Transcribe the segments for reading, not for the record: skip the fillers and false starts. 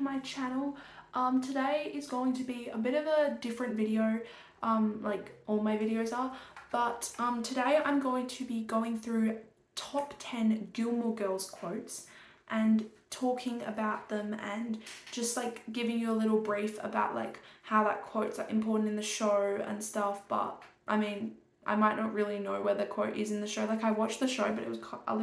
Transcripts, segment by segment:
my channel. Today is going to be a bit of a different video, like all my videos are, but today I'm going to be going through top 10 Gilmore Girls quotes and talking about them and just like giving you a little brief about like how that quote's like important in the show and stuff. But I mean, I might not really know where the quote is in the show. Like, I watched the show, but it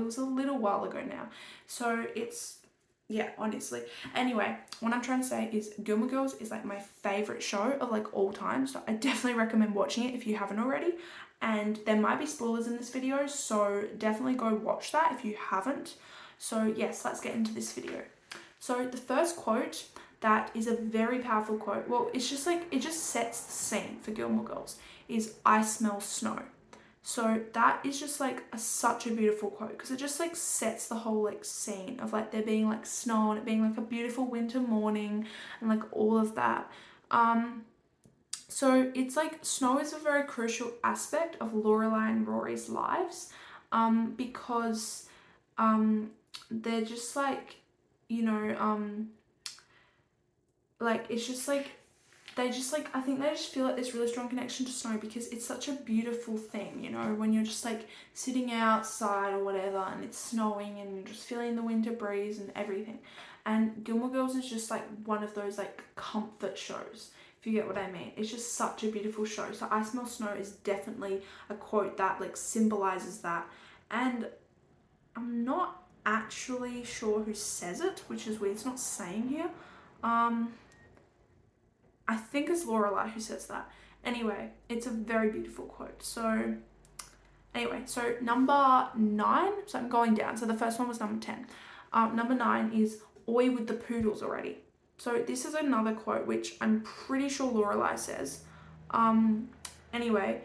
was a little while ago now, so it's, yeah, honestly. Anyway, what I'm trying to say is Gilmore Girls is like my favorite show of like all time, so I definitely recommend watching it if you haven't already. And there might be spoilers in this video, so definitely go watch that if you haven't. So yes, let's get into this video. So the first quote, that is a very powerful quote. Well, it's just like, it just sets the scene for Gilmore Girls, is "I smell snow." So that is just like such a beautiful quote, because it just like sets the whole like scene of like there being like snow and it being like a beautiful winter morning and like all of that. So it's like snow is a very crucial aspect of Lorelai and Rory's lives, because they're just like, you know, like it's just like they just like, I think they just feel like this really strong connection to snow because it's such a beautiful thing, you know, when you're just like sitting outside or whatever and it's snowing and you're just feeling the winter breeze and everything. And Gilmore Girls is just like one of those like comfort shows, if you get what I mean. It's just such a beautiful show. So "I smell snow" is definitely a quote that like symbolizes that. And I'm not actually sure who says it, which is weird. It's not saying here. I think it's Lorelai who says that. Anyway, it's a very beautiful quote. So anyway, so number 9, so I'm going down. So the first one was number 10. Number 9 is "Oi with the poodles already." So this is another quote which I'm pretty sure Lorelai says. Anyway,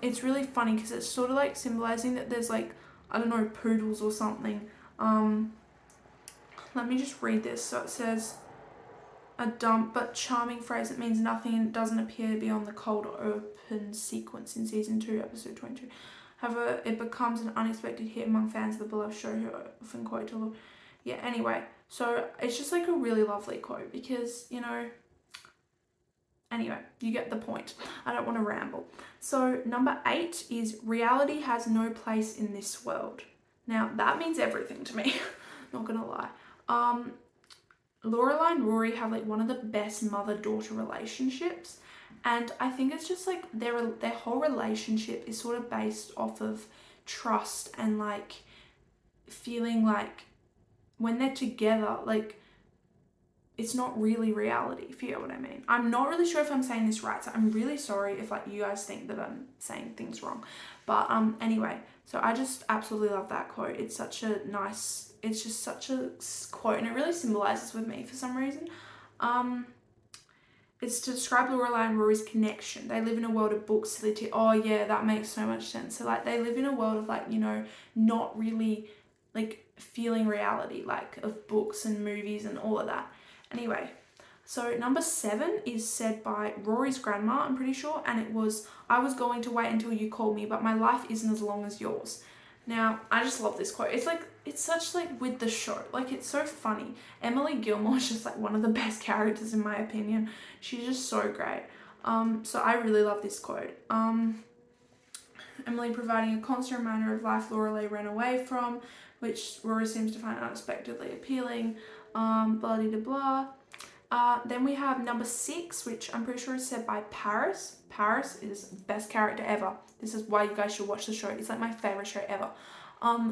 it's really funny because it's sort of like symbolizing that there's like, I don't know, poodles or something. Let me just read this. So it says, "A dumb but charming phrase that means nothing and doesn't appear beyond the cold open sequence in season 2, episode 22. However, it becomes an unexpected hit among fans of the beloved show who often quote to..." Yeah, anyway, so it's just like a really lovely quote because, you know, anyway, you get the point. I don't want to ramble. So number 8 is "Reality has no place in this world." Now, that means everything to me. Not gonna lie. Lorelai and Rory have like one of the best mother-daughter relationships, and I think it's just like their whole relationship is sort of based off of trust and like feeling like when they're together, like it's not really reality, if you get what I mean. I'm not really sure if I'm saying this right, so I'm really sorry if like you guys think that I'm saying things wrong. But anyway, so I just absolutely love that quote. It's such a nice, it's just such a quote, and it really symbolizes with me for some reason. It's to describe Lorelai and Rory's connection. They live in a world of books, oh yeah, that makes so much sense. So like they live in a world of like, you know, not really like feeling reality, like of books and movies and all of that. Anyway, so number 7 is said by Rory's grandma, I'm pretty sure, and it was, "I was going to wait until you called me, but my life isn't as long as yours." Now, I just love this quote. It's like, it's such like with the show, like it's so funny. Emily Gilmore is just like one of the best characters in my opinion. She's just so great. So I really love this quote. Emily providing a constant reminder of life Lorelai ran away from, which Rory seems to find unexpectedly appealing. Blah de blah. Then we have number 6, which I'm pretty sure is said by Paris. Paris is the best character ever. This is why you guys should watch the show. It's like my favorite show ever.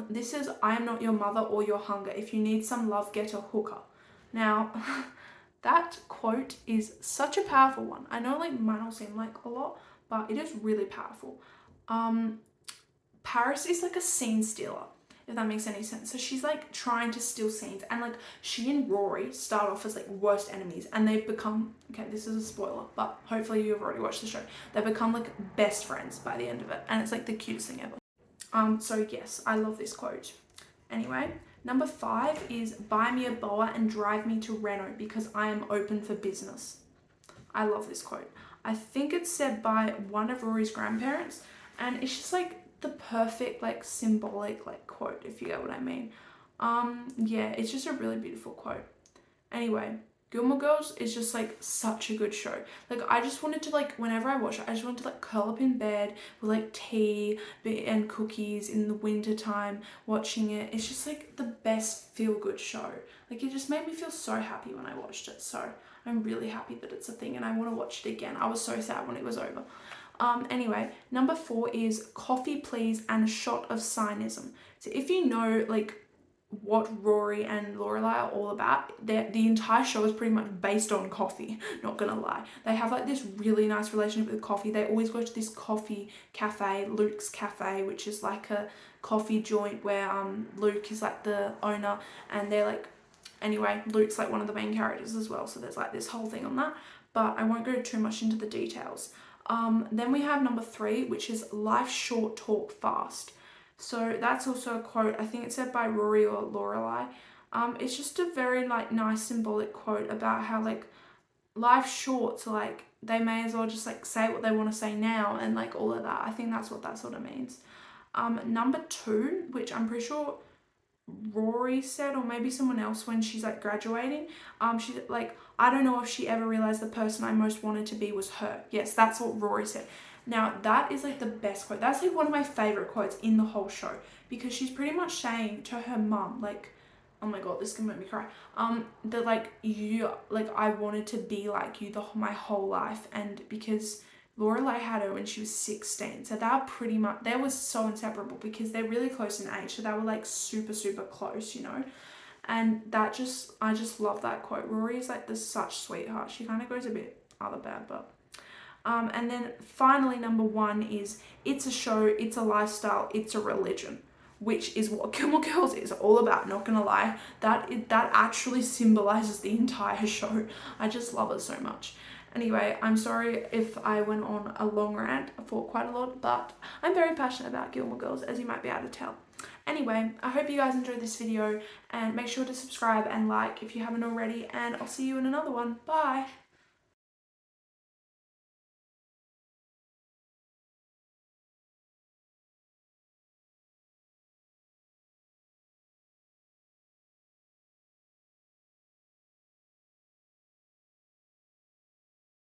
This is, "I am not your mother or your hunger. If you need some love, get a hooker." Now, that quote is such a powerful one. I know like might not seem like a lot, but it is really powerful. Paris is like a scene stealer, if that makes any sense. So she's like trying to steal scenes, and like she and Rory start off as like worst enemies, and they've become, okay, this is a spoiler, but hopefully you've already watched the show, they become like best friends by the end of it, and it's like the cutest thing ever. So yes, I love this quote. Anyway, number 5 is "Buy me a boa and drive me to Reno because I am open for business." I love this quote. I think it's said by one of Rory's grandparents, and it's just like the perfect like symbolic like quote, if you get what I mean. Yeah, it's just a really beautiful quote. Anyway, Gilmore Girls is just like such a good show. Like I just wanted to like, whenever I watch it, I just wanted to like curl up in bed with like tea and cookies in the winter time watching it. It's just like the best feel good show. Like it just made me feel so happy when I watched it. So I'm really happy that it's a thing and I want to watch it again. I was so sad when it was over. Anyway, number 4 is Coffee Please and a Shot of Cynism. So if you know like what Rory and Lorelai are all about, the entire show is pretty much based on coffee, not gonna lie. They have like this really nice relationship with coffee. They always go to this coffee cafe, Luke's Cafe, which is like a coffee joint where Luke is like the owner, and they're like, anyway, Luke's like one of the main characters as well, so there's like this whole thing on that, but I won't go too much into the details. Then we have number 3, which is Life Short, Talk Fast. So that's also a quote, I think it's said by Rory or Lorelai. It's just a very like nice symbolic quote about how like life's short, so like they may as well just like say what they want to say now and like all of that. I think that's what that sort of means. Number 2, which I'm pretty sure Rory said, or maybe someone else when she's like graduating, she's like, I don't know if she ever realized the person I most wanted to be was her. Yes, that's what Rory said. Now that is like the best quote. That's like one of my favorite quotes in the whole show, because she's pretty much saying to her mum, like, oh my god, this is gonna make me cry. That like you, like I wanted to be like you my whole life, and because Lorelai had her when she was 16, so they were pretty much, they were so inseparable because they're really close in age, so they were like super close, you know. And that just, I just love that quote. Rory is like this such sweetheart. She kind of goes a bit other bad, but and then finally number 1 is It's a Show, It's a Lifestyle, It's a Religion, which is what Gilmore Girls is all about, not gonna lie. That actually symbolizes the entire show. I just love it so much. Anyway, I'm sorry if I went on a long rant for quite a lot, but I'm very passionate about Gilmore Girls, as you might be able to tell. Anyway, I hope you guys enjoyed this video, and make sure to subscribe and like if you haven't already, and I'll see you in another one. Bye!